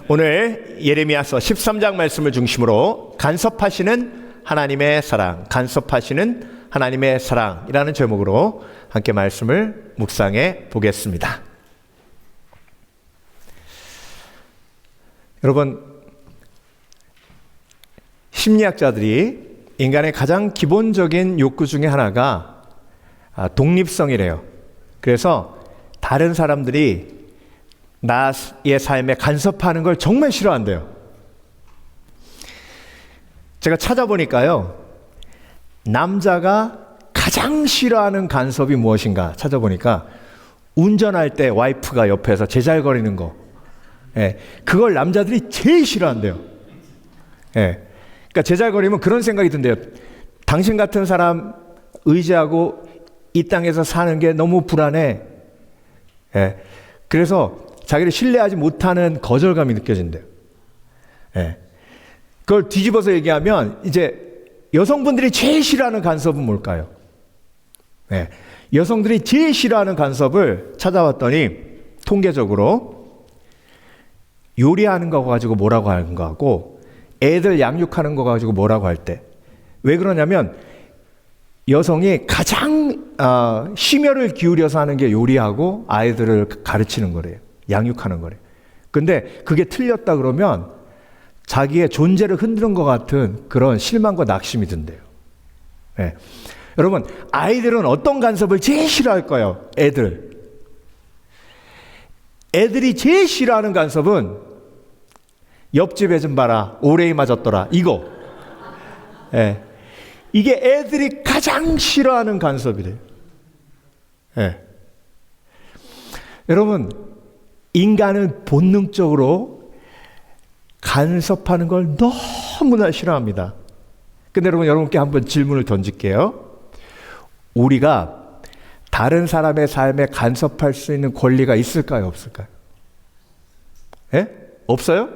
오늘 예레미야서 13장 말씀을 중심으로 간섭하시는 하나님의 사랑, 간섭하시는 하나님의 사랑이라는 제목으로 함께 말씀을 묵상해 보겠습니다. 여러분, 심리학자들이 인간의 가장 기본적인 욕구 중에 하나가 독립성이래요. 그래서 다른 사람들이 나의 삶에 간섭하는 걸 정말 싫어한대요. 제가 찾아보니까요, 남자가 가장 싫어하는 간섭이 무엇인가 찾아보니까 운전할 때 와이프가 옆에서 제잘거리는 거, 그걸 남자들이 제일 싫어한대요. 그러니까 제잘거리면 그런 생각이 든대요. 당신 같은 사람 의지하고 이 땅에서 사는 게 너무 불안해. 그래서 자기를 신뢰하지 못하는 거절감이 느껴진대요. 그걸 뒤집어서 얘기하면 이제 여성분들이 제일 싫어하는 간섭은 뭘까요? 여성들이 제일 싫어하는 간섭을 찾아봤더니 통계적으로 요리하는 거 가지고 뭐라고 하는 거하고 애들 양육하는 거 가지고 뭐라고 할 때, 왜 그러냐면 여성이 가장 심혈을 기울여서 하는 게 요리하고 아이들을 가르치는 거래요. 양육하는 거래요. 근데 그게 틀렸다 그러면 자기의 존재를 흔드는 것 같은 그런 실망과 낙심이 든대요. 여러분, 아이들은 어떤 간섭을 제일 싫어할까요? 애들이 제일 싫어하는 간섭은 옆집 애 좀 봐라, 오레이 맞았더라, 이거. 이게 애들이 가장 싫어하는 간섭이래요. 여러분, 인간은 본능적으로 간섭하는 걸 너무나 싫어합니다. 근데 여러분께 한번 질문을 던질게요. 우리가 다른 사람의 삶에 간섭할 수 있는 권리가 있을까요, 없을까요? 없어요?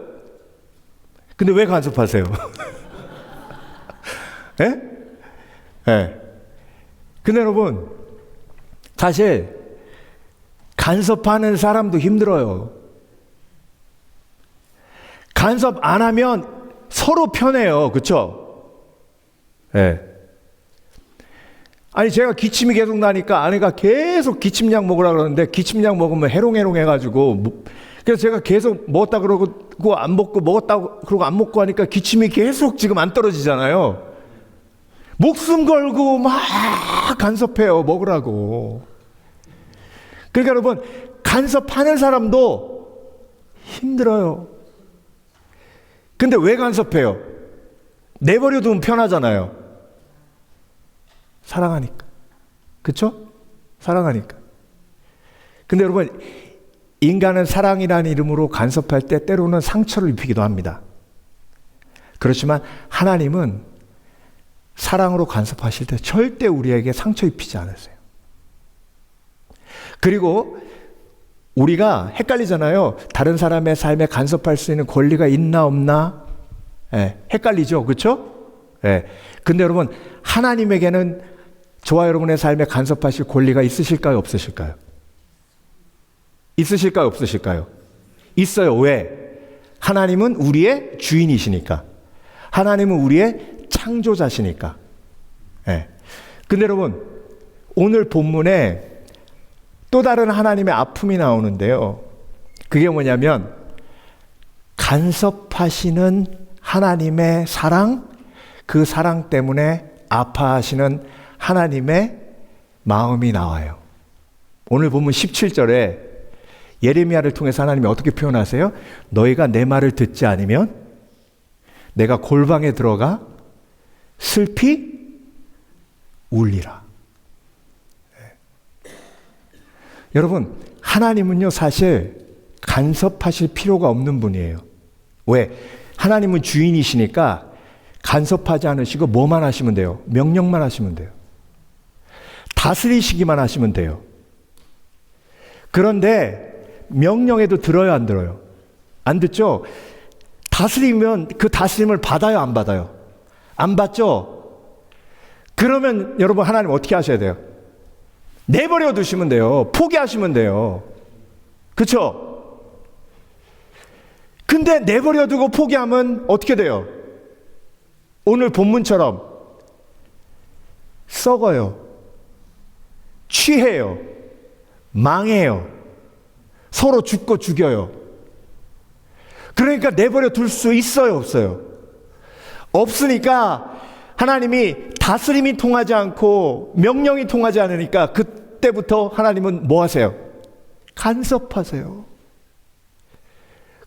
근데 왜 간섭하세요? 근데 여러분, 사실 간섭하는 사람도 힘들어요. 간섭 안 하면 서로 편해요. 그렇죠? 아니, 제가 기침이 계속 나니까 아내가 계속 기침약 먹으라 그러는데 기침약 먹으면 해롱해롱 해가지고, 그래서 제가 계속 먹었다 그러고 안 먹고 먹었다 그러고 안 먹고 하니까 기침이 계속 지금 안 떨어지잖아요. 목숨 걸고 막 간섭해요, 먹으라고. 그러니까 여러분, 간섭하는 사람도 힘들어요. 근데 왜 간섭해요? 내버려 두면 편하잖아요. 사랑하니까. 그쵸? 사랑하니까. 근데 여러분, 인간은 사랑이라는 이름으로 간섭할 때 때로는 상처를 입히기도 합니다. 그렇지만 하나님은 사랑으로 간섭하실 때 절대 우리에게 상처 입히지 않으세요. 그리고 우리가 헷갈리잖아요. 다른 사람의 삶에 간섭할 수 있는 권리가 있나 없나? 헷갈리죠. 그렇죠? 근데 여러분, 하나님에게는 저와 여러분의 삶에 간섭하실 권리가 있으실까요, 없으실까요? 있으실까요, 없으실까요? 있어요. 왜? 하나님은 우리의 주인이시니까. 하나님은 우리의 창조자시니까. 근데 여러분, 오늘 본문에 또 다른 하나님의 아픔이 나오는데요. 그게 뭐냐면 간섭하시는 하나님의 사랑, 그 사랑 때문에 아파하시는 하나님의 마음이 나와요. 오늘 본문 17절에 예레미야를 통해서 하나님이 어떻게 표현하세요? 너희가 내 말을 듣지 않으면 내가 골방에 들어가 슬피 울리라. 여러분, 하나님은요, 사실 간섭하실 필요가 없는 분이에요. 왜? 하나님은 주인이시니까 간섭하지 않으시고 뭐만 하시면 돼요? 명령만 하시면 돼요. 다스리시기만 하시면 돼요. 그런데 명령에도 들어요, 안 들어요? 안 듣죠? 다스리면 그 다스림을 받아요, 안 받아요? 안 받죠? 그러면 여러분, 하나님 어떻게 하셔야 돼요? 내버려 두시면 돼요. 포기하시면 돼요. 그렇죠? 근데 내버려 두고 포기하면 어떻게 돼요? 오늘 본문처럼 썩어요. 취해요. 망해요. 서로 죽고 죽여요. 그러니까 내버려 둘 수 있어요, 없어요? 없으니까 하나님이 다스림이 통하지 않고 명령이 통하지 않으니까 그때부터 하나님은 뭐 하세요? 간섭하세요.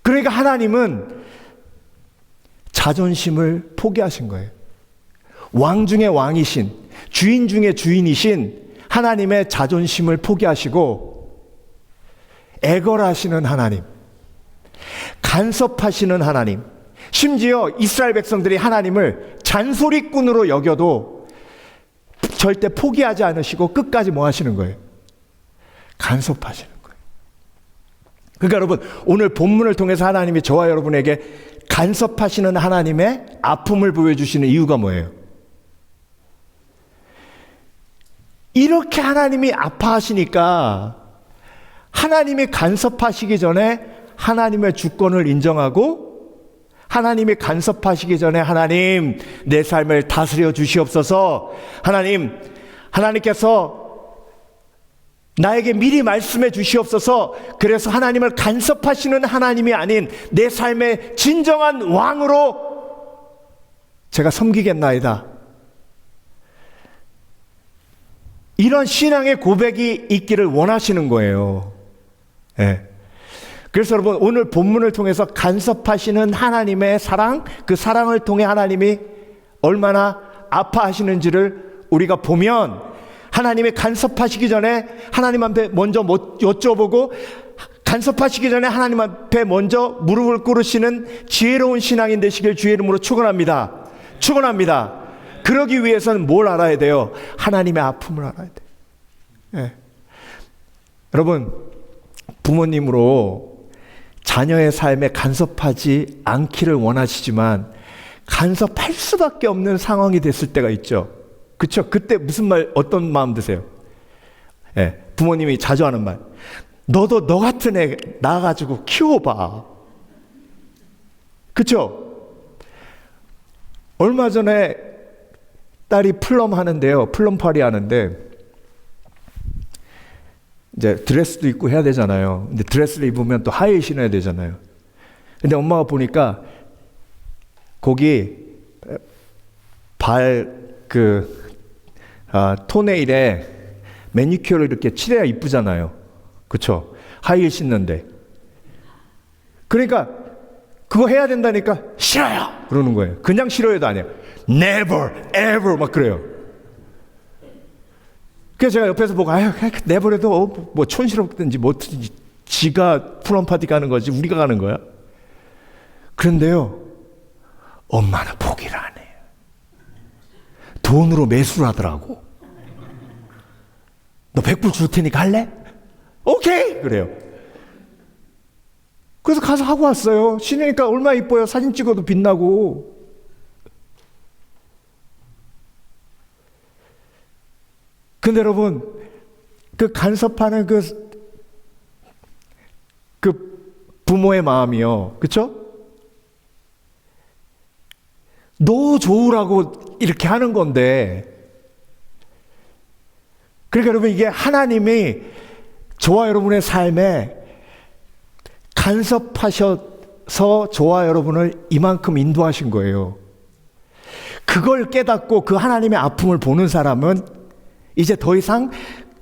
그러니까 하나님은 자존심을 포기하신 거예요. 왕 중에 왕이신, 주인 중에 주인이신 하나님의 자존심을 포기하시고 애걸하시는 하나님, 간섭하시는 하나님, 심지어 이스라엘 백성들이 하나님을 잔소리꾼으로 여겨도 절대 포기하지 않으시고 끝까지 뭐 하시는 거예요? 간섭하시는 거예요. 그러니까 여러분, 오늘 본문을 통해서 하나님이 저와 여러분에게 간섭하시는 하나님의 아픔을 보여주시는 이유가 뭐예요? 이렇게 하나님이 아파하시니까 하나님이 간섭하시기 전에 하나님의 주권을 인정하고, 하나님이 간섭하시기 전에 하나님 내 삶을 다스려 주시옵소서, 하나님께서 나에게 미리 말씀해 주시옵소서, 그래서 하나님을 간섭하시는 하나님이 아닌 내 삶의 진정한 왕으로 제가 섬기겠나이다, 이런 신앙의 고백이 있기를 원하시는 거예요. 네. 그래서 여러분, 오늘 본문을 통해서 간섭하시는 하나님의 사랑, 그 사랑을 통해 하나님이 얼마나 아파하시는지를 우리가 보면, 하나님이 간섭하시기 전에 하나님 앞에 먼저 여쭤보고, 간섭하시기 전에 하나님 앞에 먼저 무릎을 꿇으시는 지혜로운 신앙인 되시길 주의 이름으로 축원합니다. 축원합니다. 그러기 위해서는 뭘 알아야 돼요? 하나님의 아픔을 알아야 돼요. 네. 여러분, 부모님으로 자녀의 삶에 간섭하지 않기를 원하시지만 간섭할 수밖에 없는 상황이 됐을 때가 있죠. 그렇죠? 그때 무슨 말, 어떤 마음 드세요? 네, 부모님이 자주 하는 말, 너도 너 같은 애 낳아가지고 키워봐. 그렇죠? 얼마 전에 딸이 플럼 하는데요, 플럼 파리 하는데 이제 드레스도 입고 해야 되잖아요. 근데 드레스를 입으면 또 하이힐 신어야 되잖아요. 근데 엄마가 보니까 거기 토네일에 매니큐어를 이렇게 칠해야 이쁘잖아요. 그렇죠? 하이힐 신는데. 그러니까 그거 해야 된다니까 싫어요 그러는 거예요. 그냥 싫어요도 아니에요. Never, ever 막 그래요. 그래서 제가 옆에서 보고, 내버려도 뭐 촌스럽든지 뭐든지 지가 플럼 파티 가는 거지 우리가 가는 거야? 그런데요, 엄마는 포기를 안 해요. 돈으로 매수를 하더라고. 너 100불 줄 테니까 할래? 오케이! 그래요. 그래서 가서 하고 왔어요. 신으니까 얼마나 이뻐요. 사진 찍어도 빛나고. 근데 여러분, 그 간섭하는 그 부모의 마음이요, 그쵸? 너 좋으라고 이렇게 하는 건데, 그러니까 여러분, 이게 하나님이 저와 여러분의 삶에 간섭하셔서 저와 여러분을 이만큼 인도하신 거예요. 그걸 깨닫고 그 하나님의 아픔을 보는 사람은 이제 더 이상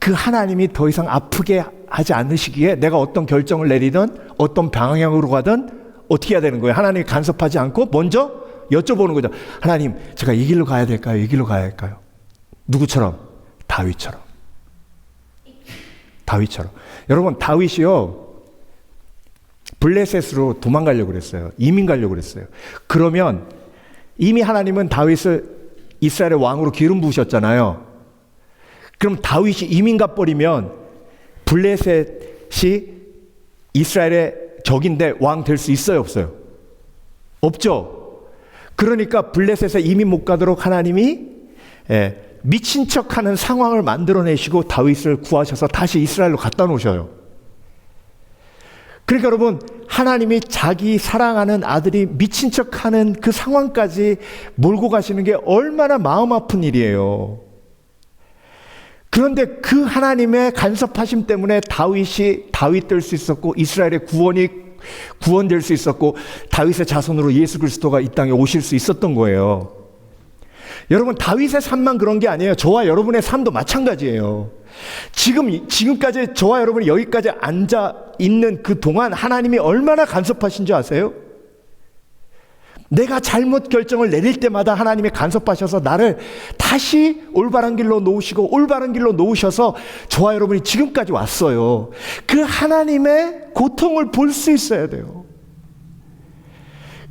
그 하나님이 더 이상 아프게 하지 않으시기에 내가 어떤 결정을 내리든 어떤 방향으로 가든 어떻게 해야 되는 거예요? 하나님이 간섭하지 않고 먼저 여쭤보는 거죠. 하나님, 제가 이 길로 가야 될까요? 이 길로 가야 할까요? 누구처럼? 다윗처럼. 여러분, 다윗이요, 블레셋으로 도망가려고 그랬어요. 이민 가려고 그랬어요. 그러면 이미 하나님은 다윗을 이스라엘의 왕으로 기름 부으셨잖아요. 그럼 다윗이 이민 가버리면 블레셋이 이스라엘의 적인데 왕 될 수 있어요, 없어요? 없죠. 그러니까 블레셋에 이민 못 가도록 하나님이 미친 척하는 상황을 만들어내시고 다윗을 구하셔서 다시 이스라엘로 갖다 놓으셔요. 그러니까 여러분, 하나님이 자기 사랑하는 아들이 미친 척하는 그 상황까지 몰고 가시는 게 얼마나 마음 아픈 일이에요. 그런데 그 하나님의 간섭하심 때문에 다윗이 다윗 될 수 있었고, 이스라엘의 구원될 수 있었고, 다윗의 자손으로 예수 그리스도가 이 땅에 오실 수 있었던 거예요. 여러분, 다윗의 삶만 그런 게 아니에요. 저와 여러분의 삶도 마찬가지예요. 지금까지 저와 여러분이 여기까지 앉아 있는 그 동안 하나님이 얼마나 간섭하신 줄 아세요? 내가 잘못 결정을 내릴 때마다 하나님이 간섭하셔서 나를 다시 올바른 길로 놓으시고, 올바른 길로 놓으셔서 저와 여러분이 지금까지 왔어요. 그 하나님의 고통을 볼 수 있어야 돼요.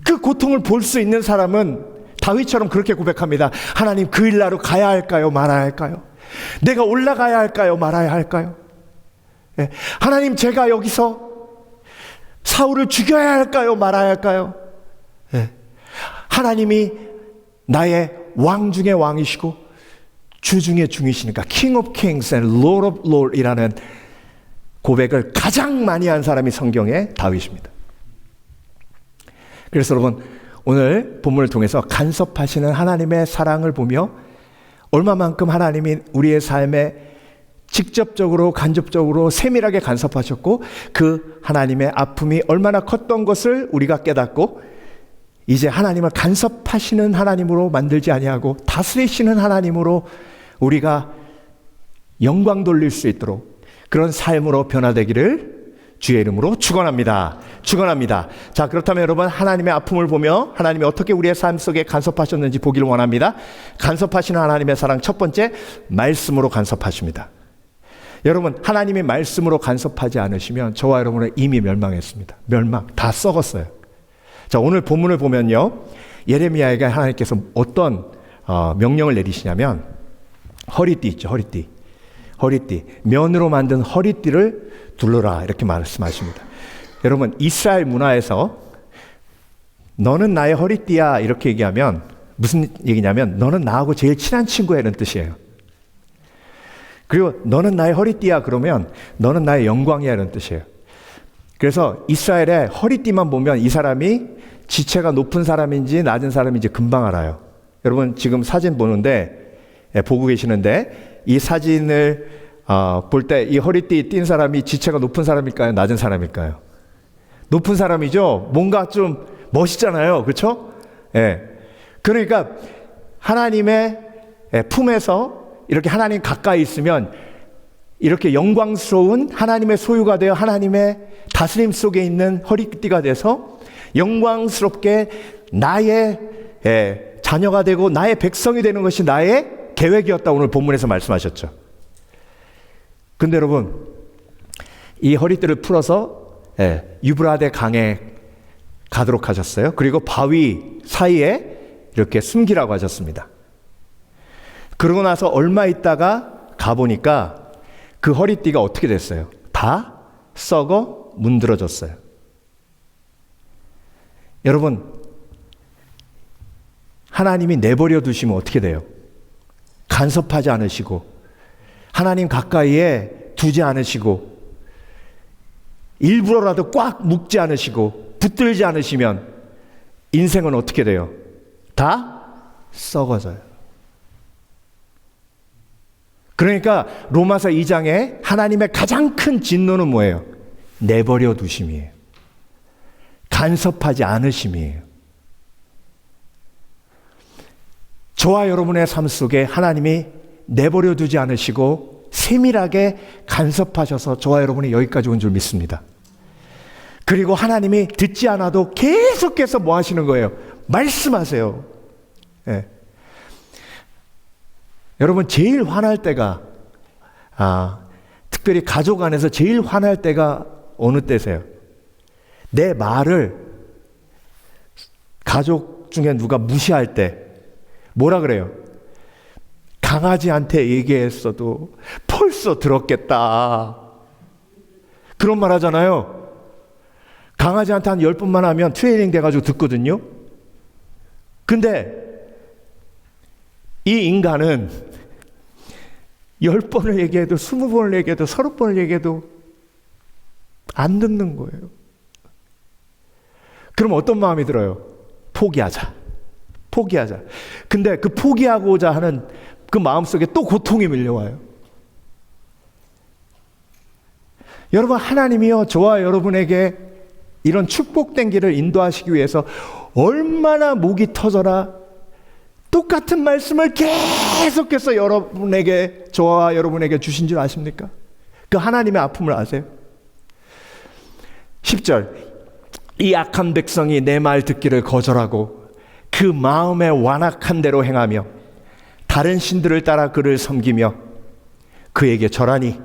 그 고통을 볼 수 있는 사람은 다윗처럼 그렇게 고백합니다. 하나님, 그 일나로 가야 할까요? 말아야 할까요? 내가 올라가야 할까요? 말아야 할까요? 예. 하나님, 제가 여기서 사울을 죽여야 할까요? 말아야 할까요? 예. 하나님이 나의 왕 중의 왕이시고 주 중의 중이시니까 King of Kings and Lord of Lords 이라는 고백을 가장 많이 한 사람이 성경의 다윗입니다. 그래서 여러분, 오늘 본문을 통해서 간섭하시는 하나님의 사랑을 보며 얼마만큼 하나님이 우리의 삶에 직접적으로 간접적으로 세밀하게 간섭하셨고, 그 하나님의 아픔이 얼마나 컸던 것을 우리가 깨닫고, 이제 하나님을 간섭하시는 하나님으로 만들지 아니하고 다스리시는 하나님으로 우리가 영광 돌릴 수 있도록 그런 삶으로 변화되기를 주의 이름으로 축원합니다. 축원합니다. 자, 그렇다면 여러분, 하나님의 아픔을 보며 하나님이 어떻게 우리의 삶 속에 간섭하셨는지 보기를 원합니다. 간섭하시는 하나님의 사랑, 첫 번째, 말씀으로 간섭하십니다. 여러분, 하나님이 말씀으로 간섭하지 않으시면 저와 여러분은 이미 멸망했습니다. 멸망, 다 썩었어요. 자, 오늘 본문을 보면요, 예레미야에게 하나님께서 어떤 명령을 내리시냐면, 허리띠 있죠, 허리띠. 면으로 만든 허리띠를 둘러라, 이렇게 말씀하십니다. 여러분, 이스라엘 문화에서 너는 나의 허리띠야 이렇게 얘기하면 무슨 얘기냐면, 너는 나하고 제일 친한 친구야, 이런 뜻이에요. 그리고 너는 나의 허리띠야 그러면 너는 나의 영광이야, 이런 뜻이에요. 그래서 이스라엘의 허리띠만 보면 이 사람이 지체가 높은 사람인지 낮은 사람인지 금방 알아요. 여러분, 지금 사진 보는데, 보고 계시는데, 이 사진을 볼 때 이 허리띠 띈 사람이 지체가 높은 사람일까요? 낮은 사람일까요? 높은 사람이죠. 뭔가 좀 멋있잖아요. 그렇죠? 예. 그러니까 하나님의 품에서 이렇게 하나님 가까이 있으면 이렇게 영광스러운 하나님의 소유가 되어 하나님의 다스림 속에 있는 허리띠가 돼서 영광스럽게 나의 자녀가 되고 나의 백성이 되는 것이 나의 계획이었다, 오늘 본문에서 말씀하셨죠. 근데 여러분, 이 허리띠를 풀어서 유브라데 강에 가도록 하셨어요. 그리고 바위 사이에 이렇게 숨기라고 하셨습니다. 그러고 나서 얼마 있다가 가보니까 그 허리띠가 어떻게 됐어요? 다 썩어 문드러졌어요. 여러분, 하나님이 내버려 두시면 어떻게 돼요? 간섭하지 않으시고 하나님 가까이에 두지 않으시고 일부러라도 꽉 묶지 않으시고 붙들지 않으시면 인생은 어떻게 돼요? 다 썩어져요. 그러니까 로마서 2장에 하나님의 가장 큰 진노는 뭐예요? 내버려 두심이에요. 간섭하지 않으심이에요. 저와 여러분의 삶 속에 하나님이 내버려 두지 않으시고 세밀하게 간섭하셔서 저와 여러분이 여기까지 온 줄 믿습니다. 그리고 하나님이 듣지 않아도 계속해서 뭐 하시는 거예요? 말씀하세요. 예. 여러분, 제일 화날 때가 특별히 가족 안에서 제일 화날 때가 어느 때세요? 내 말을 가족 중에 누가 무시할 때 뭐라 그래요? 강아지한테 얘기했어도 벌써 들었겠다, 그런 말 하잖아요. 강아지한테 한 10번만 하면 트레이닝 돼가지고 듣거든요. 근데 이 인간은 10번을 얘기해도 20번을 얘기해도 30번을 얘기해도 안 듣는 거예요. 그럼 어떤 마음이 들어요? 포기하자. 근데 그 포기하고자 하는 그 마음속에 또 고통이 밀려와요. 여러분, 하나님이요, 저와 여러분에게 이런 축복된 길을 인도하시기 위해서 얼마나 목이 터져라 똑같은 말씀을 계속해서 여러분에게, 저와 여러분에게 주신 줄 아십니까? 그 하나님의 아픔을 아세요? 10절, 이 악한 백성이 내 말 듣기를 거절하고 그 마음에 완악한 대로 행하며 다른 신들을 따라 그를 섬기며 그에게 절하니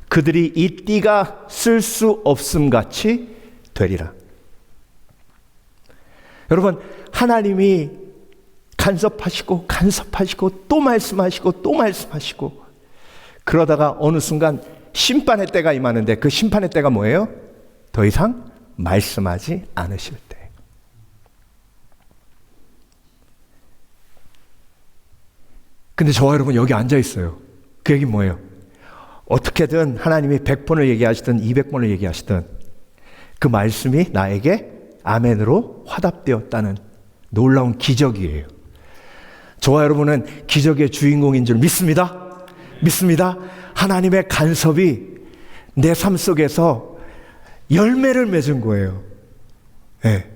그들이 이 띠가 쓸 수 없음 같이 되리라. 여러분, 하나님이 간섭하시고 또 말씀하시고 그러다가 어느 순간 심판의 때가 임하는데, 그 심판의 때가 뭐예요? 더 이상 말씀하지 않으실 때. 근데 저와 여러분 여기 앉아 있어요. 그 얘기는 뭐예요? 어떻게든 하나님이 100번을 얘기하시든 200번을 얘기하시든 그 말씀이 나에게 아멘으로 화답되었다는 놀라운 기적이에요. 저와 여러분은 기적의 주인공인 줄 믿습니다. 하나님의 간섭이 내 삶 속에서 열매를 맺은 거예요. 네.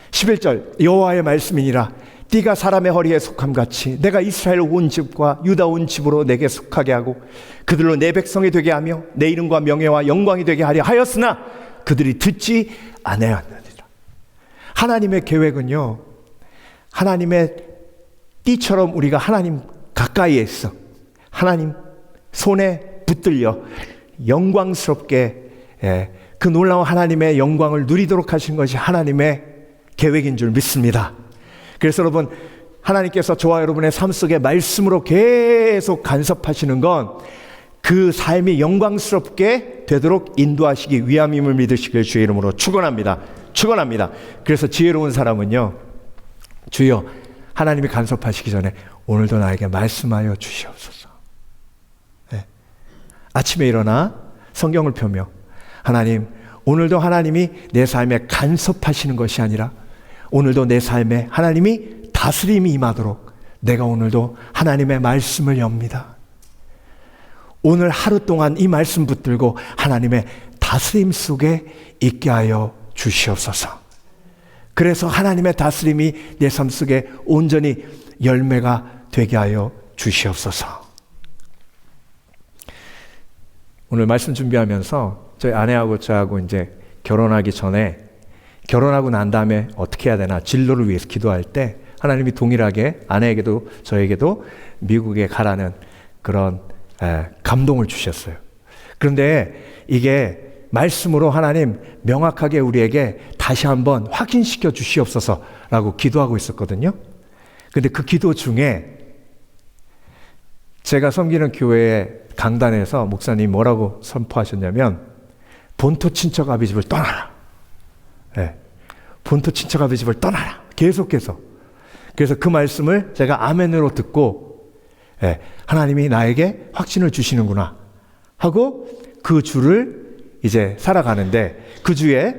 11절, 여호와의 말씀이니라. 띠가 사람의 허리에 속함 같이 내가 이스라엘 온 집과 유다 온 집으로 내게 속하게 하고 그들로 내 백성이 되게 하며 내 이름과 명예와 영광이 되게 하려 하였으나 그들이 듣지 아니하였느니라. 하나님의 계획은요, 하나님의 띠처럼 우리가 하나님 가까이에 있어 하나님 손에 붙들려 영광스럽게 그 놀라운 하나님의 영광을 누리도록 하신 것이 하나님의 계획인 줄 믿습니다. 그래서 여러분, 하나님께서 저와 여러분의 삶 속에 말씀으로 계속 간섭하시는 건 그 삶이 영광스럽게 되도록 인도하시기 위함임을 믿으시길 주의 이름으로 축원합니다. 그래서 지혜로운 사람은요, 주여, 하나님이 간섭하시기 전에 오늘도 나에게 말씀하여 주시옵소서. 네. 아침에 일어나 성경을 펴며 하나님, 오늘도 하나님이 내 삶에 간섭하시는 것이 아니라 오늘도 내 삶에 하나님이 다스림이 임하도록 내가 오늘도 하나님의 말씀을 엽니다. 오늘 하루 동안 이 말씀 붙들고 하나님의 다스림 속에 있게 하여 주시옵소서. 그래서 하나님의 다스림이 내 삶 속에 온전히 열매가 되게 하여 주시옵소서. 오늘 말씀 준비하면서 저희 아내하고 저하고 이제 결혼하기 전에, 결혼하고 난 다음에 어떻게 해야 되나 진로를 위해서 기도할 때 하나님이 동일하게 아내에게도 저에게도 미국에 가라는 그런 감동을 주셨어요. 그런데 이게 말씀으로 하나님 명확하게 우리에게 다시 한번 확인시켜 주시옵소서라고 기도하고 있었거든요. 근데 그 기도 중에 제가 섬기는 교회의 강단에서 목사님이 뭐라고 선포하셨냐면, 본토 친척 아비 집을 떠나라. 네. 본토 친척 아비 집을 떠나라. 계속해서. 그래서 그 말씀을 제가 아멘으로 듣고, 네, 하나님이 나에게 확신을 주시는구나 하고 그 주를 이제 살아가는데, 그 주에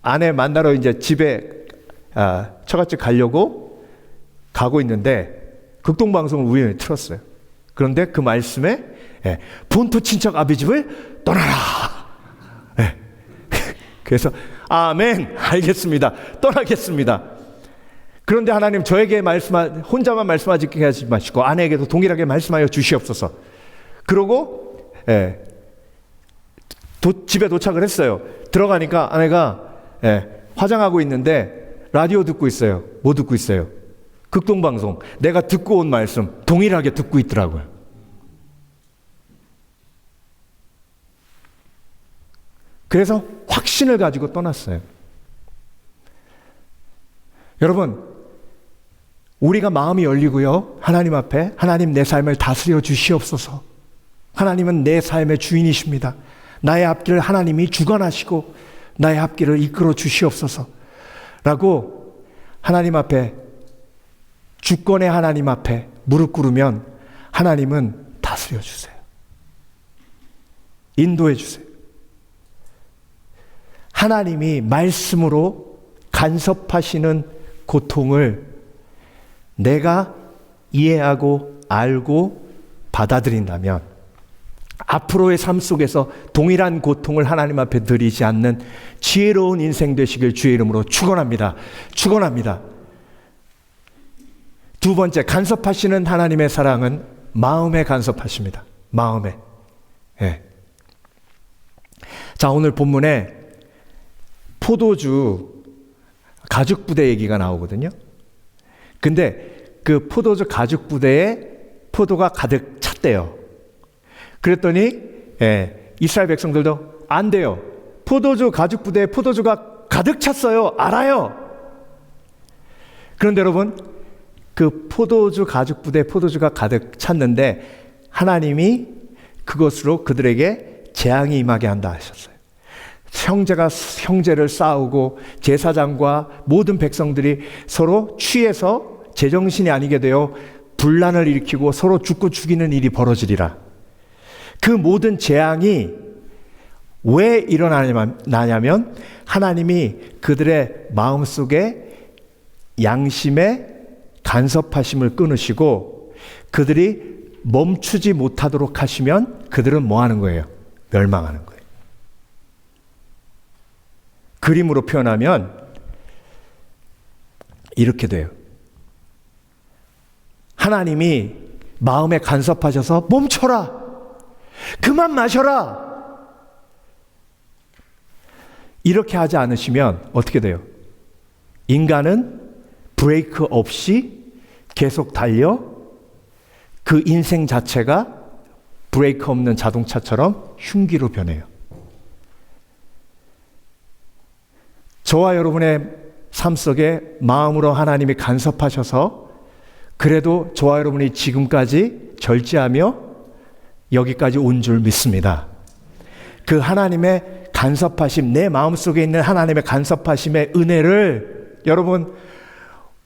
아내 만나러 이제 집에 처갓집 가려고 가고 있는데 극동방송을 우연히 틀었어요. 그런데 그 말씀에 본토 친척 아비 집을 떠나라. 네. 그래서 아멘, 알겠습니다, 떠나겠습니다. 그런데 하나님, 저에게 혼자만 말씀하지 하지 마시고 아내에게도 동일하게 말씀하여 주시옵소서. 그러고 집에 도착을 했어요. 들어가니까 아내가 화장하고 있는데 라디오 듣고 있어요. 뭐 듣고 있어요? 극동방송. 내가 듣고 온 말씀 동일하게 듣고 있더라고요. 그래서 확신을 가지고 떠났어요. 여러분, 우리가 마음이 열리고요, 하나님 앞에 하나님, 내 삶을 다스려 주시옵소서. 하나님은 내 삶의 주인이십니다. 나의 앞길을 하나님이 주관하시고 나의 앞길을 이끌어 주시옵소서 라고 하나님 앞에, 주권의 하나님 앞에 무릎 꿇으면 하나님은 다스려 주세요. 인도해 주세요. 하나님이 말씀으로 간섭하시는 고통을 내가 이해하고 알고 받아들인다면 앞으로의 삶 속에서 동일한 고통을 하나님 앞에 드리지 않는 지혜로운 인생 되시길 주의 이름으로 축원합니다. 축원합니다. 두 번째, 간섭하시는 하나님의 사랑은 마음에 간섭하십니다. 마음에. 예. 자, 오늘 본문에 포도주 가죽 부대 얘기가 나오거든요. 근데 그 포도주 가죽 부대에 포도가 가득 찼대요. 그랬더니 이스라엘 백성들도 안 돼요. 포도주 가죽 부대에 포도주가 가득 찼어요. 알아요. 그런데 여러분, 그 포도주 가죽 부대에 포도주가 가득 찼는데 하나님이 그것으로 그들에게 재앙이 임하게 한다 하셨어요. 형제가 형제를 싸우고 제사장과 모든 백성들이 서로 취해서 제정신이 아니게 되어 분란을 일으키고 서로 죽고 죽이는 일이 벌어지리라. 그 모든 재앙이 왜 일어나냐면 하나님이 그들의 마음속에 양심에 간섭하심을 끊으시고 그들이 멈추지 못하도록 하시면 그들은 뭐 하는 거예요? 멸망하는 거예요. 그림으로 표현하면 이렇게 돼요. 하나님이 마음에 간섭하셔서 멈춰라! 그만 마셔라! 이렇게 하지 않으시면 어떻게 돼요? 인간은 브레이크 없이 계속 달려 그 인생 자체가 브레이크 없는 자동차처럼 흉기로 변해요. 저와 여러분의 삶 속에 마음으로 하나님이 간섭하셔서 그래도 저와 여러분이 지금까지 절제하며 여기까지 온 줄 믿습니다. 그 하나님의 간섭하심, 내 마음속에 있는 하나님의 간섭하심의 은혜를 여러분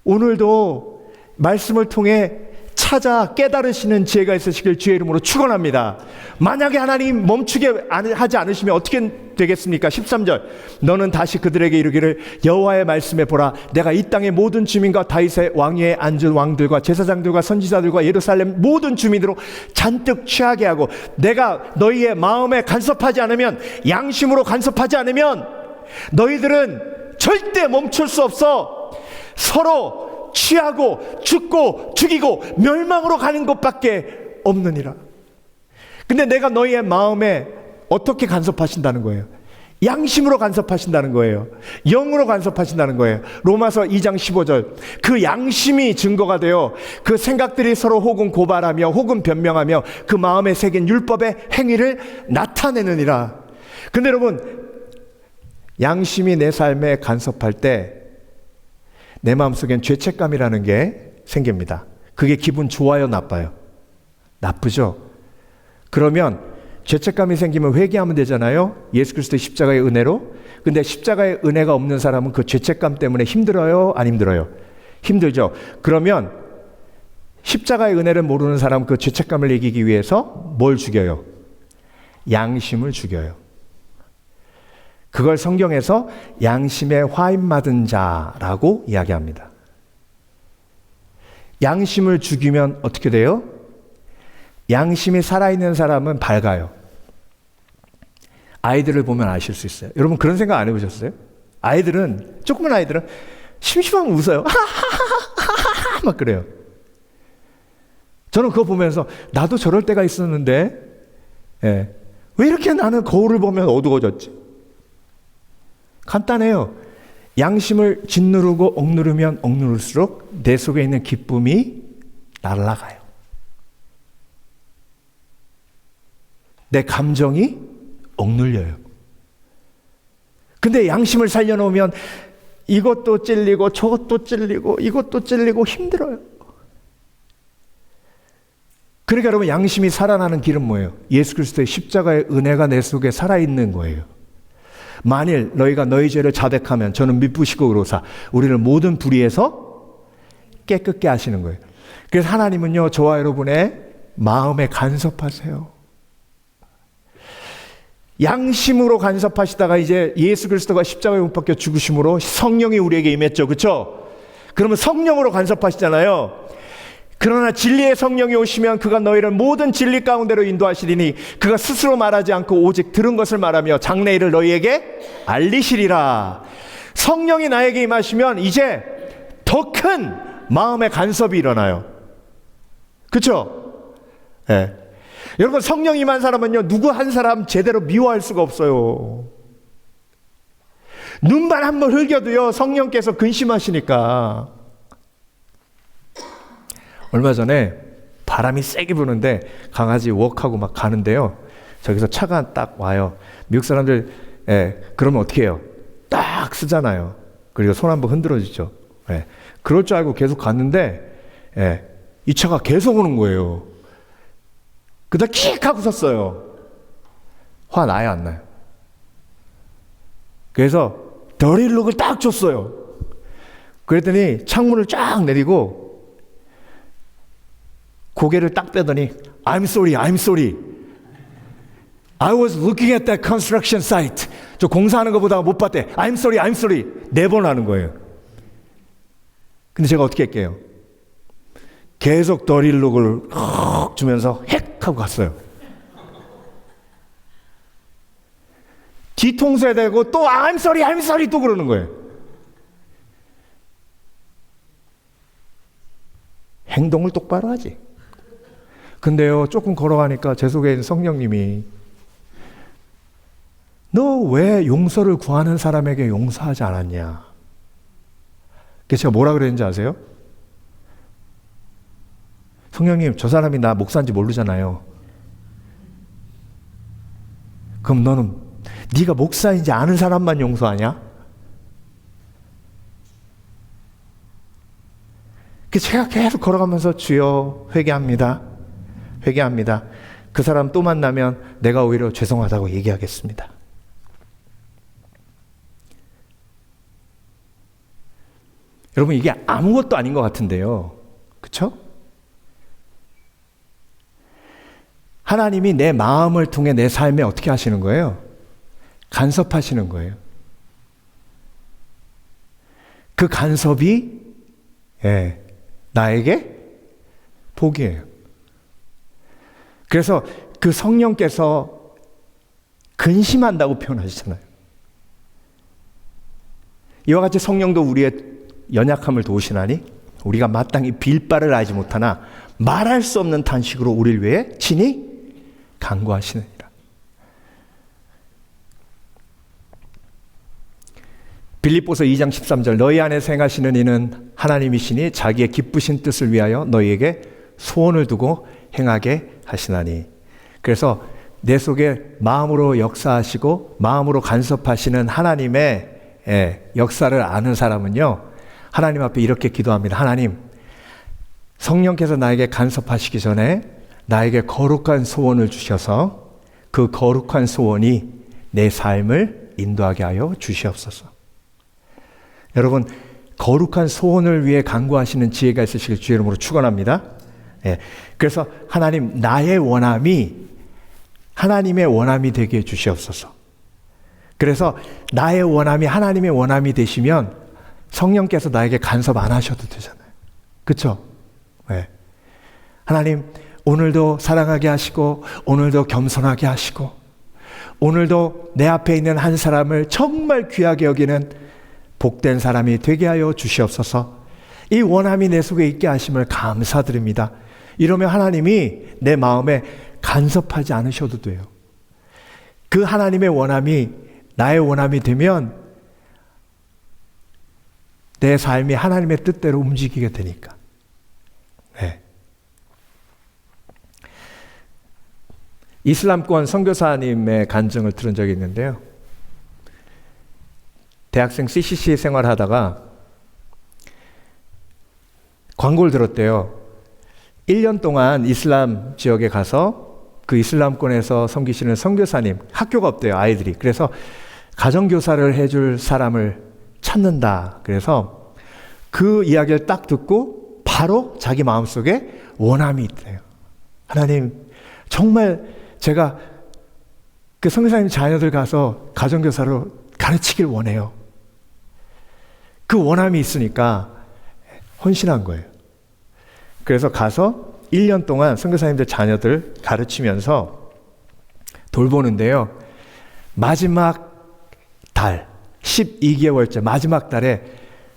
오늘도 말씀을 통해 찾아 깨달으시는 지혜가 있으시길 주의 이름으로 축원합니다. 만약에 하나님 멈추게 하지 않으시면 어떻게 되겠습니까? 13절 너는 다시 그들에게 이르기를 여호와의 말씀에 보라 내가 이 땅의 모든 주민과 다윗의 왕위에 앉은 왕들과 제사장들과 선지자들과 예루살렘 모든 주민으로 잔뜩 취하게 하고 내가 너희의 마음에 간섭하지 않으면 양심으로 간섭하지 않으면 너희들은 절대 멈출 수 없어. 서로 취하고 죽고 죽이고 멸망으로 가는 것밖에 없느니라. 근데 내가 너희의 마음에 어떻게 간섭하신다는 거예요? 양심으로 간섭하신다는 거예요. 영으로 간섭하신다는 거예요. 로마서 2장 15절 그 양심이 증거가 되어 그 생각들이 서로 혹은 고발하며 혹은 변명하며 그 마음에 새긴 율법의 행위를 나타내느니라. 근데 여러분 양심이 내 삶에 간섭할 때 내 마음속엔 죄책감이라는 게 생깁니다. 그게 기분 좋아요, 나빠요? 나쁘죠? 그러면 죄책감이 생기면 회개하면 되잖아요. 예수 그리스도의 십자가의 은혜로. 근데 십자가의 은혜가 없는 사람은 그 죄책감 때문에 힘들어요? 안 힘들어요? 힘들죠. 그러면 십자가의 은혜를 모르는 사람은 그 죄책감을 이기기 위해서 뭘 죽여요? 양심을 죽여요. 그걸 성경에서 양심에 화인맞은 자라고 이야기합니다. 양심을 죽이면 어떻게 돼요? 양심이 살아있는 사람은 밝아요. 아이들을 보면 아실 수 있어요. 여러분 그런 생각 안 해보셨어요? 아이들은, 조그만 아이들은 심심하면 웃어요. 하하하하 막 그래요. 저는 그거 보면서 나도 저럴 때가 있었는데 왜 이렇게 나는 거울을 보면 어두워졌지? 간단해요. 양심을 짓누르고 억누르면 억누를수록 내 속에 있는 기쁨이 날아가요. 내 감정이 억눌려요. 근데 양심을 살려놓으면 이것도 찔리고 저것도 찔리고 이것도 찔리고 힘들어요. 그러니까 여러분 양심이 살아나는 길은 뭐예요? 예수 그리스도의 십자가의 은혜가 내 속에 살아있는 거예요. 만일 너희가 너희 죄를 자백하면 저는 미쁘시고 그로사 우리를 모든 불의에서 깨끗게 하시는 거예요. 그래서 하나님은요 저와 여러분의 마음에 간섭하세요. 양심으로 간섭하시다가 이제 예수 그리스도가 십자가에 못 박혀 죽으심으로 성령이 우리에게 임했죠. 그렇죠? 그러면 성령으로 간섭하시잖아요. 그러나 진리의 성령이 오시면 그가 너희를 모든 진리 가운데로 인도하시리니 그가 스스로 말하지 않고 오직 들은 것을 말하며 장래일을 너희에게 알리시리라. 성령이 나에게 임하시면 이제 더 큰 마음의 간섭이 일어나요. 그렇죠? 네. 여러분, 성령 임한 사람은요, 누구 한 사람 제대로 미워할 수가 없어요. 눈만 한번 흘겨도요, 성령께서 근심하시니까. 얼마 전에 바람이 세게 부는데 강아지 웍하고 막 가는데요, 저기서 차가 딱 와요. 미국 사람들, 그러면 어떻게 해요? 딱 쓰잖아요. 그리고 손 한번 흔들어주죠. 그럴 줄 알고 계속 갔는데, 이 차가 계속 오는 거예요. 그다음 킥 하고 섰어요. 화 나요, 안 나요? 그래서 더릴룩을 딱 줬어요. 그랬더니 창문을 쫙 내리고 고개를 딱 빼더니 I'm sorry, I'm sorry. I was looking at that construction site. 저 공사하는 것보다 못 봤대. I'm sorry, I'm sorry. 4번 하는 거예요. 근데 제가 어떻게 할게요? 계속 더릴룩을 주면서 헥 하고 갔어요. 뒤통수에 대고 또 I'm sorry, I'm sorry 또 그러는 거예요. 행동을 똑바로 하지. 근데요, 조금 걸어가니까 제 속에 있는 성령님이 너 왜 용서를 구하는 사람에게 용서하지 않았냐? 그래서 제가 뭐라 그랬는지 아세요? 성령님, 저 사람이 나 목사인지 모르잖아요. 그럼 너는 네가 목사인지 아는 사람만 용서하냐? 제가 계속 걸어가면서 주여 회개합니다. 회개합니다. 그 사람 또 만나면 내가 오히려 죄송하다고 얘기하겠습니다. 여러분, 이게 아무것도 아닌 것 같은데요. 그렇죠? 하나님이 내 마음을 통해 내 삶에 어떻게 하시는 거예요? 간섭하시는 거예요. 그 간섭이 나에게 복이에요. 그래서 그 성령께서 근심한다고 표현하시잖아요. 이와 같이 성령도 우리의 연약함을 도우시나니 우리가 마땅히 빌 바를 알지 못하나 말할 수 없는 탄식으로 우리를 위해 친히 간구하시느니라. 빌립보서 2장 13절 너희 안에서 행하시는 이는 하나님이시니 자기의 기쁘신 뜻을 위하여 너희에게 소원을 두고 행하게 하시나니. 그래서 내 속에 마음으로 역사하시고 마음으로 간섭하시는 하나님의 역사를 아는 사람은요, 하나님 앞에 이렇게 기도합니다. 하나님, 성령께서 나에게 간섭하시기 전에 나에게 거룩한 소원을 주셔서 그 거룩한 소원이 내 삶을 인도하게 하여 주시옵소서. 여러분, 거룩한 소원을 위해 간구하시는 지혜가 있으시길 주의 이름으로 축원합니다. 그래서 하나님, 나의 원함이 하나님의 원함이 되게 해 주시옵소서. 그래서 나의 원함이 하나님의 원함이 되시면 성령께서 나에게 간섭 안 하셔도 되잖아요. 그렇죠? 하나님, 오늘도 사랑하게 하시고 오늘도 겸손하게 하시고 오늘도 내 앞에 있는 한 사람을 정말 귀하게 여기는 복된 사람이 되게 하여 주시옵소서. 이 원함이 내 속에 있게 하심을 감사드립니다. 이러면 하나님이 내 마음에 간섭하지 않으셔도 돼요. 그 하나님의 원함이 나의 원함이 되면 내 삶이 하나님의 뜻대로 움직이게 되니까. 이슬람권 선교사님의 간증을 들은 적이 있는데요. 대학생 CCC 생활하다가 광고를 들었대요. 1년 동안 이슬람 지역에 가서 그 이슬람권에서 섬기시는 선교사님, 학교가 없대요, 아이들이. 그래서 가정교사를 해줄 사람을 찾는다. 그래서 그 이야기를 딱 듣고 바로 자기 마음속에 원함이 있대요. 하나님, 정말 제가 그 선교사님 자녀들 가서 가정교사로 가르치길 원해요. 그 원함이 있으니까 헌신한 거예요. 그래서 가서 1년 동안 선교사님들 자녀들 가르치면서 돌보는데요. 마지막 달, 12개월째 마지막 달에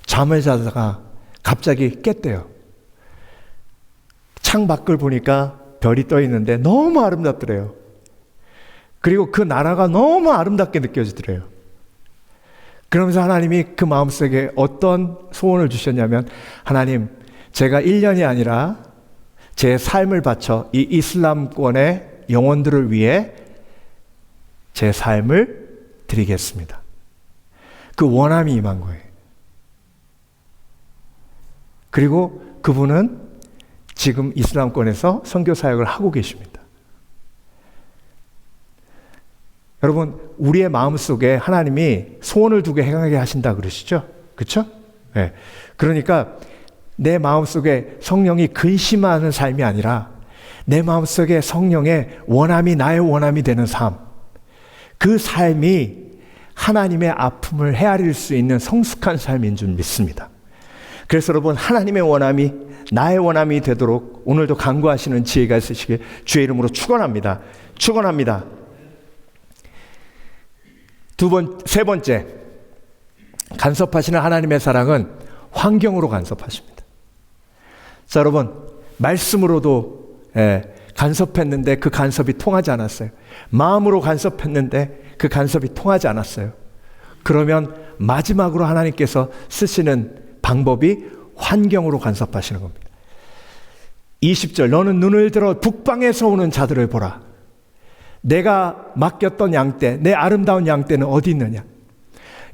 잠을 자다가 갑자기 깼대요. 창 밖을 보니까 별이 떠 있는데 너무 아름답더래요. 그리고 그 나라가 너무 아름답게 느껴지더래요. 그러면서 하나님이 그 마음속에 어떤 소원을 주셨냐면, 하나님, 제가 1년이 아니라 제 삶을 바쳐 이 이슬람권의 영혼들을 위해 제 삶을 드리겠습니다. 그 원함이 임한 거예요. 그리고 그분은 지금 이슬람권에서 선교 사역을 하고 계십니다. 여러분, 우리의 마음속에 하나님이 소원을 두고 행하게 하신다 그러시죠? 그렇죠? 네. 그러니까 내 마음속에 성령이 근심하는 삶이 아니라 내 마음속에 성령의 원함이 나의 원함이 되는 삶, 그 삶이 하나님의 아픔을 헤아릴 수 있는 성숙한 삶인 줄 믿습니다. 그래서 여러분, 하나님의 원함이 나의 원함이 되도록 오늘도 간구하시는 지혜가 있으시길 주의 이름으로 축원합니다. 축원합니다. 세 번째, 간섭하시는 하나님의 사랑은 환경으로 간섭하십니다. 자, 여러분, 말씀으로도 간섭했는데 그 간섭이 통하지 않았어요. 마음으로 간섭했는데 그 간섭이 통하지 않았어요. 그러면 마지막으로 하나님께서 쓰시는 방법이 환경으로 간섭하시는 겁니다. 20절, 너는 눈을 들어 북방에서 오는 자들을 보라. 내가 맡겼던 양떼, 내 아름다운 양떼는 어디 있느냐?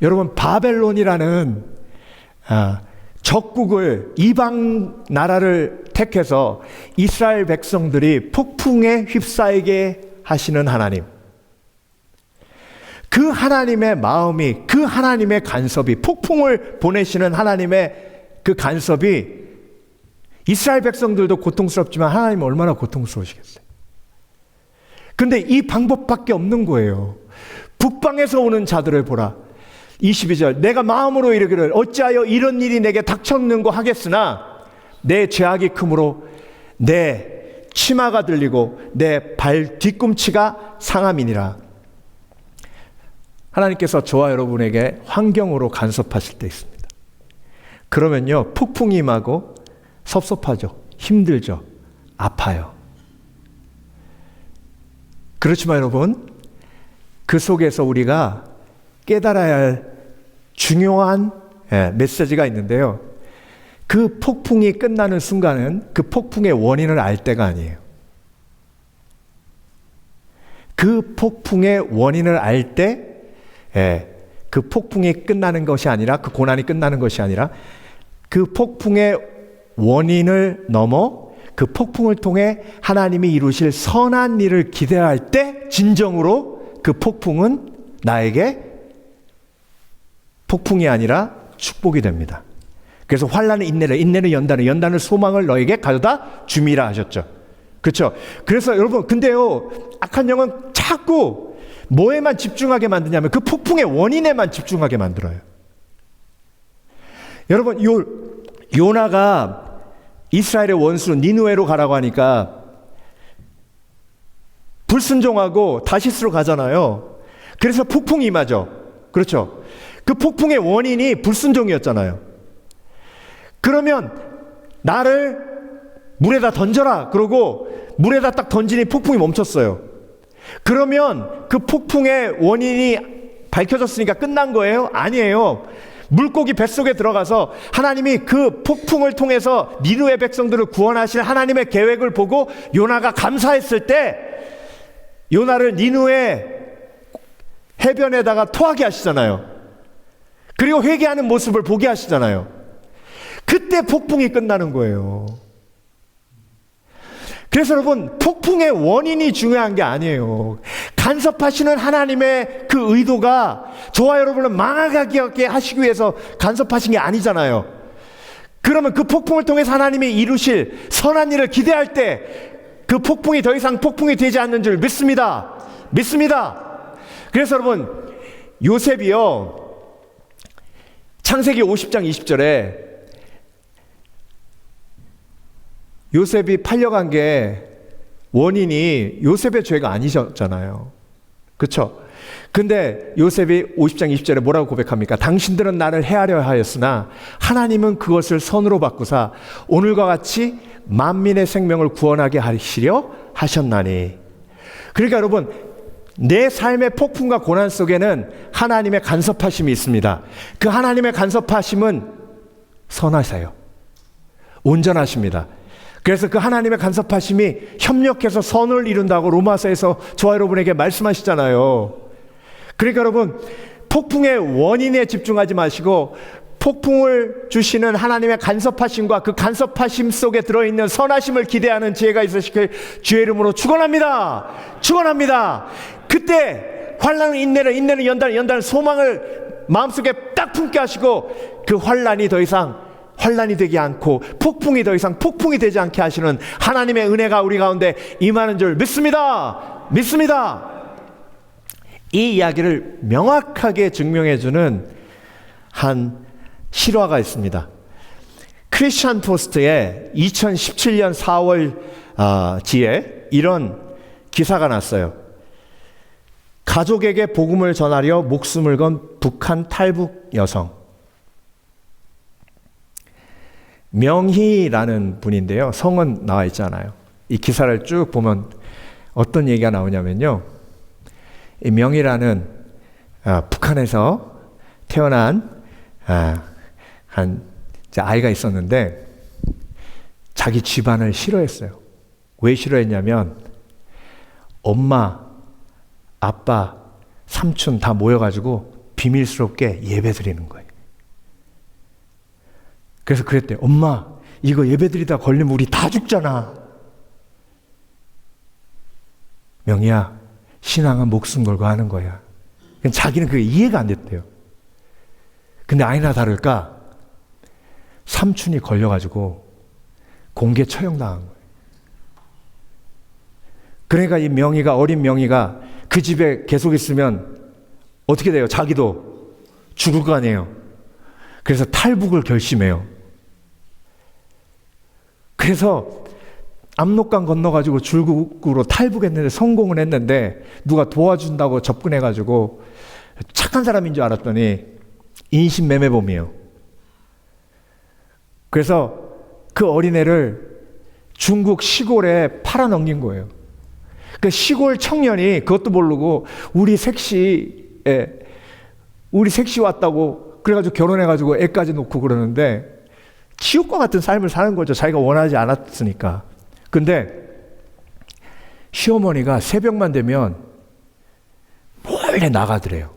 여러분, 바벨론이라는 적국을, 이방 나라를 택해서 이스라엘 백성들이 폭풍에 휩싸이게 하시는 하나님, 그 하나님의 마음이, 그 하나님의 간섭이, 폭풍을 보내시는 하나님의 그 간섭이, 이스라엘 백성들도 고통스럽지만 하나님은 얼마나 고통스러우시겠어요? 근데 이 방법밖에 없는 거예요. 북방에서 오는 자들을 보라. 22절, 내가 마음으로 이르기를 어찌하여 이런 일이 내게 닥쳤는고 하겠으나 내 죄악이 크므로 내 치마가 들리고 내 발 뒤꿈치가 상함이니라. 하나님께서 저와 여러분에게 환경으로 간섭하실 때 있습니다. 그러면요, 폭풍이 임하고 섭섭하죠. 힘들죠. 아파요. 그렇지만 여러분, 그 속에서 우리가 깨달아야 할 중요한 메시지가 있는데요. 그 폭풍이 끝나는 순간은 그 폭풍의 원인을 알 때가 아니에요. 그 폭풍의 원인을 알 때, 그 폭풍이 끝나는 것이 아니라, 그 고난이 끝나는 것이 아니라, 그 폭풍의 원인을 넘어 그 폭풍을 통해 하나님이 이루실 선한 일을 기대할 때 진정으로 그 폭풍은 나에게 폭풍이 아니라 축복이 됩니다. 그래서 환난은 인내를, 인내는 연단을, 연단은 소망을 너에게 가져다 줌이라 하셨죠. 그렇죠? 그래서 여러분, 근데요, 악한 영은 자꾸 뭐에만 집중하게 만드냐면 그 폭풍의 원인에만 집중하게 만들어요. 여러분, 요나가 이스라엘의 원수 니느웨로 가라고 하니까 불순종하고 다시스로 가잖아요. 그래서 폭풍이 임하죠. 그렇죠? 그 폭풍의 원인이 불순종이었잖아요. 그러면 나를 물에다 던져라. 그러고 물에다 딱 던지니 폭풍이 멈췄어요. 그러면 그 폭풍의 원인이 밝혀졌으니까 끝난 거예요? 아니에요. 물고기 뱃속에 들어가서 하나님이 그 폭풍을 통해서 니느웨 백성들을 구원하실 하나님의 계획을 보고 요나가 감사했을 때 요나를 니느웨 해변에다가 토하게 하시잖아요. 그리고 회개하는 모습을 보게 하시잖아요. 그때 폭풍이 끝나는 거예요. 그래서 여러분, 폭풍의 원인이 중요한 게 아니에요. 간섭하시는 하나님의 그 의도가 저와 여러분을 망하게 하시기 위해서 간섭하신 게 아니잖아요. 그러면 그 폭풍을 통해서 하나님이 이루실 선한 일을 기대할 때 그 폭풍이 더 이상 폭풍이 되지 않는 줄 믿습니다. 믿습니다. 그래서 여러분, 요셉이요, 창세기 50장 20절에 요셉이 팔려간 게 원인이 요셉의 죄가 아니셨잖아요. 그렇죠? 근데 요셉이 50장 20절에 뭐라고 고백합니까? 당신들은 나를 해하려 하였으나 하나님은 그것을 선으로 바꾸사 오늘과 같이 만민의 생명을 구원하게 하시려 하셨나니. 그러니까 여러분, 내 삶의 폭풍과 고난 속에는 하나님의 간섭하심이 있습니다. 그 하나님의 간섭하심은 선하세요. 온전하십니다. 그래서 그 하나님의 간섭하심이 협력해서 선을 이룬다고 로마서에서 저와 여러분에게 말씀하시잖아요. 그러니까 여러분, 폭풍의 원인에 집중하지 마시고 폭풍을 주시는 하나님의 간섭하심과 그 간섭하심 속에 들어있는 선하심을 기대하는 지혜가 있으시길 주의 이름으로 축원합니다. 축원합니다. 그때 환난은 인내는 연단을 소망을 마음속에 딱 품게 하시고 그 환난이 더 이상 환난이 되지 않고 폭풍이 더 이상 폭풍이 되지 않게 하시는 하나님의 은혜가 우리 가운데 임하는 줄 믿습니다. 이 이야기를 명확하게 증명해주는 한 실화가 있습니다. 크리스천 포스트에 2017년 4월 지에 이런 기사가 났어요. 가족에게 복음을 전하려 목숨을 건 북한 탈북 여성. 명희라는 분인데요. 성은 나와 있잖아요. 이 기사를 쭉 보면 어떤 얘기가 나오냐면요. 이 명희라는 북한에서 태어난 한 아이가 있었는데 자기 집안을 싫어했어요. 왜 싫어했냐면 엄마, 아빠, 삼촌 다 모여가지고 비밀스럽게 예배 드리는 거예요. 그래서 그랬대요. 엄마, 이거 예배 드리다 걸리면 우리 다 죽잖아. 명희야, 신앙은 목숨 걸고 하는 거야. 자기는 그게 이해가 안 됐대요. 근데 아니나 다를까 삼촌이 걸려가지고 공개 처형당한 거예요. 그러니까 이 명희가, 어린 명희가 그 집에 계속 있으면 어떻게 돼요? 자기도 죽을 거 아니에요. 그래서 탈북을 결심해요. 그래서 압록강 건너가지고 중국으로 탈북했는데 성공을 했는데 누가 도와준다고 접근해가지고 착한 사람인 줄 알았더니 인신매매범이에요. 그래서 그 어린애를 중국 시골에 팔아넘긴 거예요. 그 시골 청년이 그것도 모르고 우리 색시 왔다고 그래가지고 결혼해가지고 애까지 놓고 그러는데 지옥과 같은 삶을 사는 거죠. 자기가 원하지 않았으니까. 근데 시어머니가 새벽만 되면 몰래 나가더래요.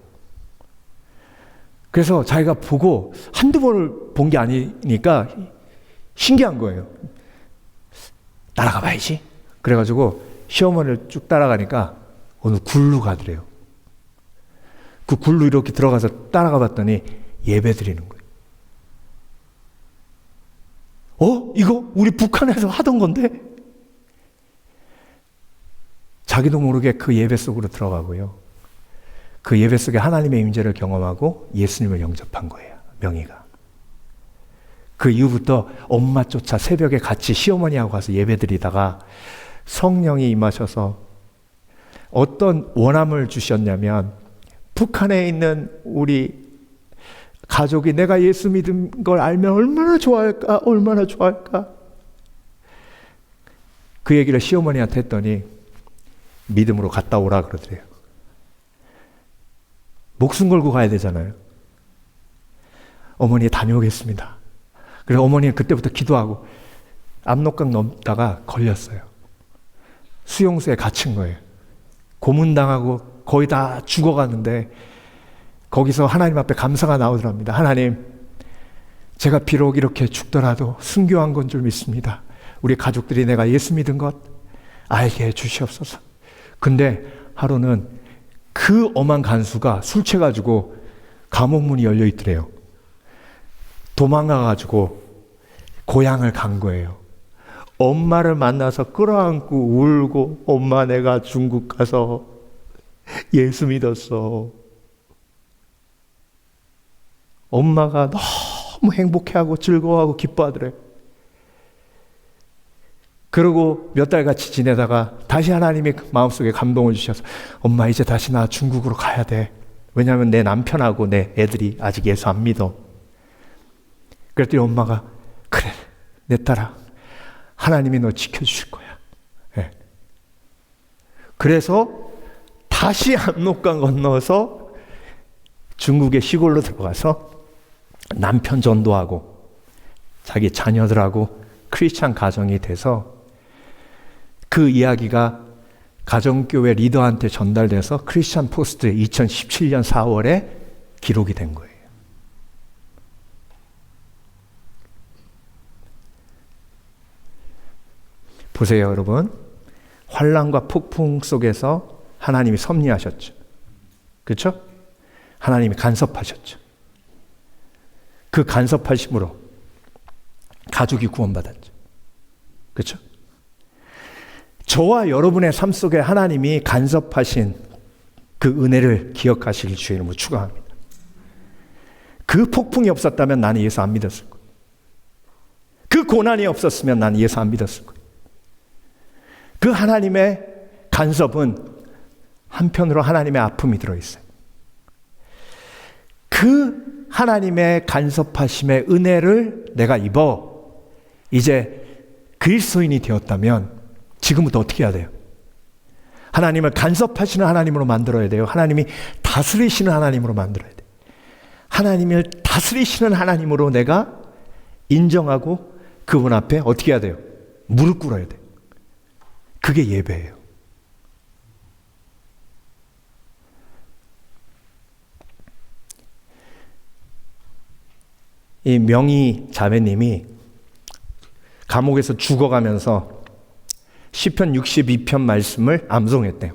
그래서 자기가 보고 한두 번을 본 게 아니니까 신기한 거예요. 따라가 봐야지. 그래가지고 시어머니를 쭉 따라가니까 어느 굴로 가더래요. 그 굴로 이렇게 들어가서 따라가 봤더니 예배 드리는 거예요. 이거 우리 북한에서 하던 건데? 자기도 모르게 그 예배 속으로 들어가고요. 그 예배 속에 하나님의 임재를 경험하고 예수님을 영접한 거예요. 명희가. 그 이후부터 엄마 쫓아 새벽에 같이 시어머니하고 가서 예배 드리다가 성령이 임하셔서 어떤 원함을 주셨냐면 북한에 있는 우리 가족이 내가 예수 믿은 걸 알면 얼마나 좋아할까. 그 얘기를 시어머니한테 했더니 믿음으로 갔다 오라 그러더래요. 목숨 걸고 가야 되잖아요. 어머니 다녀오겠습니다. 그래서 어머니는 그때부터 기도하고 압록강 넘다가 걸렸어요. 수용소에 갇힌 거예요. 고문당하고 거의 다 죽어가는데 거기서 하나님 앞에 감사가 나오더랍니다. 하나님, 제가 비록 이렇게 죽더라도 순교한 건 줄 믿습니다. 우리 가족들이 내가 예수 믿은 것 알게 해 주시옵소서. 근데 하루는 그 엄한 간수가 술 취해가지고 감옥 문이 열려 있더래요. 도망가가지고 고향을 간 거예요. 엄마를 만나서 끌어안고 울고 엄마 내가 중국 가서 예수 믿었어. 엄마가 너무 행복해하고 즐거워하고 기뻐하더래. 그러고 몇 달 같이 지내다가 다시 하나님이 마음속에 감동을 주셔서 엄마 이제 다시 나 중국으로 가야 돼. 왜냐하면 내 남편하고 내 애들이 아직 예수 안 믿어. 그랬더니 엄마가 그래 내 딸아 하나님이 너 지켜주실 거야. 네. 그래서 다시 압록강 건너서 중국의 시골로 들어가서 남편 전도하고 자기 자녀들하고 크리스찬 가정이 돼서 그 이야기가 가정교회 리더한테 전달돼서 크리스찬 포스트에 2017년 4월에 기록이 된 거예요. 보세요, 여러분. 환난과 폭풍 속에서 하나님이 섭리하셨죠. 그렇죠? 하나님이 간섭하셨죠. 그 간섭하심으로 가족이 구원받았죠. 그렇죠? 저와 여러분의 삶 속에 하나님이 간섭하신 그 은혜를 기억하시길 주의 이름으로 축원합니다. 그 폭풍이 없었다면 나는 예수 안 믿었을 거예요. 그 고난이 없었으면 나는 예수 안 믿었을 거예요. 그 하나님의 간섭은 한편으로 하나님의 아픔이 들어있어요. 그 하나님의 간섭하심의 은혜를 내가 입어 이제 그리스도인이 되었다면 지금부터 어떻게 해야 돼요? 하나님을 간섭하시는 하나님으로 만들어야 돼요. 하나님이 다스리시는 하나님으로 만들어야 돼요. 하나님을 다스리시는 하나님으로 내가 인정하고 그분 앞에 어떻게 해야 돼요? 무릎 꿇어야 돼요. 그게 예배예요. 이 명희 자매님이 감옥에서 죽어가면서 시편 62편 말씀을 암송했대요.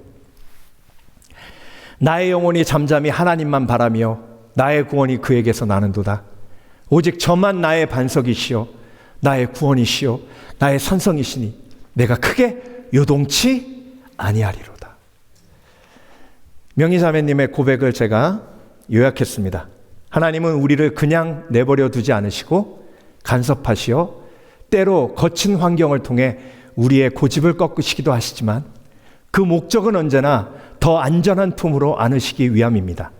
나의 영혼이 잠잠히 하나님만 바라며 나의 구원이 그에게서 나는도다. 오직 저만 나의 반석이시요 나의 구원이시요 나의 산성이시니 내가 크게 요동치 아니하리로다. 명희 자매님의 고백을 제가 요약했습니다. 하나님은 우리를 그냥 내버려 두지 않으시고 간섭하시어 때로 거친 환경을 통해 우리의 고집을 꺾으시기도 하시지만 그 목적은 언제나 더 안전한 품으로 안으시기 위함입니다.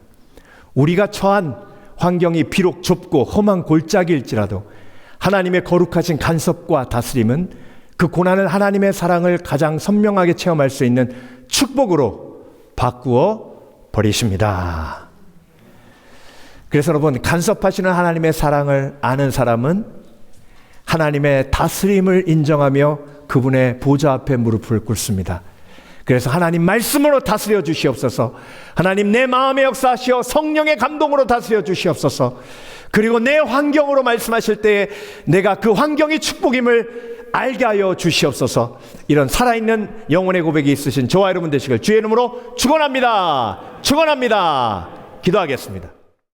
우리가 처한 환경이 비록 좁고 험한 골짜기일지라도 하나님의 거룩하신 간섭과 다스림은 그 고난을 하나님의 사랑을 가장 선명하게 체험할 수 있는 축복으로 바꾸어 버리십니다. 그래서 여러분, 간섭하시는 하나님의 사랑을 아는 사람은 하나님의 다스림을 인정하며 그분의 보좌 앞에 무릎을 꿇습니다. 그래서 하나님 말씀으로 다스려 주시옵소서. 하나님 내 마음의 역사하시어 성령의 감동으로 다스려 주시옵소서. 그리고 내 환경으로 말씀하실 때에 내가 그 환경이 축복임을 알게 하여 주시옵소서. 이런 살아있는 영혼의 고백이 있으신 저와 여러분 되시길 주의 이름으로 축원합니다. 축원합니다. 기도하겠습니다.